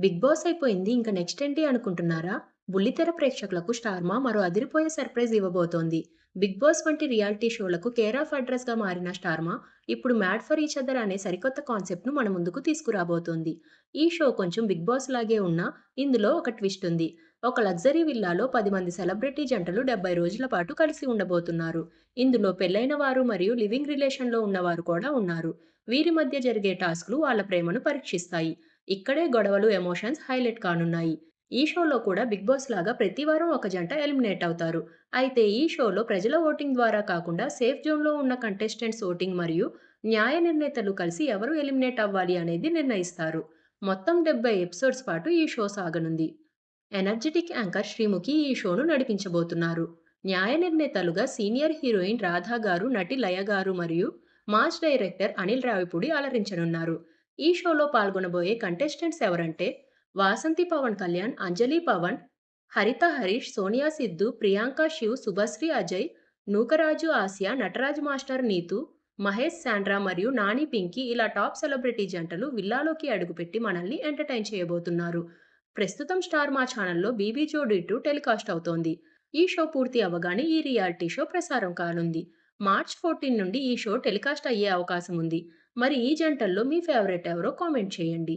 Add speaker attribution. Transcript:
Speaker 1: Big boss అయిపోయింది. ఇంక next ఏంటి అనుకుంటున్నారా? బుల్లితెర ప్రేక్షకులకు స్టార్మా మరో అదిరిపోయే సర్ప్రైజ్ ఇవ్వబోతోంది. బిగ్ బాస్ వంటి రియాలిటీ షోలకు కేర్ ఆఫ్ అడ్రస్‌గా మారిన స్టార్మా ఇప్పుడు 'మ్యాడ్ ఫర్ ఈచ్ అదర్' అనే సరికొత్త కాన్సెప్ట్‌ను మన ముందుకు తీసుకురాబోతోంది. ఈ షో కొంచెం బిగ్ బాస్ లాగే ఉన్నా ఇందులో ఒక ట్విస్ట్ ఉంది. ఒక లగ్జరీ విల్లాలో 10 మంది సెలబ్రిటీ జంటలు 70 రోజుల పాటు కలిసి ఉండబోతున్నారు. ఇందులో పెళ్లైన వారు మరియు లివింగ్ రిలేషన్‌లో ఉన్నవారు కూడా ఉన్నారు. వీరి మధ్య జరిగే టాస్క్‌లు వాళ్ళ ప్రేమను పరీక్షిస్తాయి. ఇక్కడే గొడవలు, ఎమోషన్స్ హైలైట్ కానున్నాయి. ఈ షోలో కూడా 'బిగ్ బాస్' లాగా ప్రతి వారం ఒక జంట ఎలిమినేట్ అవుతారు. అయితే ఈ షోలో ప్రజల ఓటింగ్ ద్వారా కాకుండా సేఫ్ జోన్‌లో ఉన్న కంటెస్టెంట్స్ ఓటింగ్ మరియు న్యాయ నిర్ణేతలు కలిసి ఎవరు ఎలిమినేట్ అవ్వాలి అనేది నిర్ణయిస్తారు. మొత్తం 70 ఎపిసోడ్స్ పాటు ఈ షో సాగనుంది. ఎనర్జిటిక్ యాంకర్ శ్రీముఖి ఈ షోను నడిపించబోతున్నారు. న్యాయ నిర్ణేతలుగా సీనియర్ హీరోయిన్ రాధా గారు, నటి లయ గారు మరియు మాస్ డైరెక్టర్ అనిల్ రావిపూడి అలరించనున్నారు. ఈ షోలో పాల్గొనబోయే కంటెస్టెంట్స్ ఎవరంటే వాసంతి పవన్ కళ్యాణ్, అంజలి పవన్, హరిత హరీష్, సోనియా సిద్ధు, ప్రియాంక శివ్, శుభశ్రీ అజయ్, నూకరాజు ఆసియా, నటరాజ్ మాస్టర్ నీతు, మహేష్ శాండ్రా మరియు నాని పింకీ ఇలా టాప్ సెలబ్రిటీ జంటలు విల్లాలోకి అడుగుపెట్టి మనల్ని ఎంటర్‌టైన్ చేయబోతున్నారు. ప్రస్తుతం స్టార్ మా ఛానల్‌లో 'బీబీ జోడీ 2' టెలికాస్ట్ అవుతోంది. ఈ షో పూర్తి అవ్వగానే ఈ రియాలిటీ షో ప్రసారం కానుంది. మార్చ్ 14 నుండి ఈ షో టెలికాస్ట్ అయ్యే అవకాశం ఉంది. మరి ఈ జంటల్లో మీ ఫేవరెట్ ఎవరో కామెంట్ చేయండి.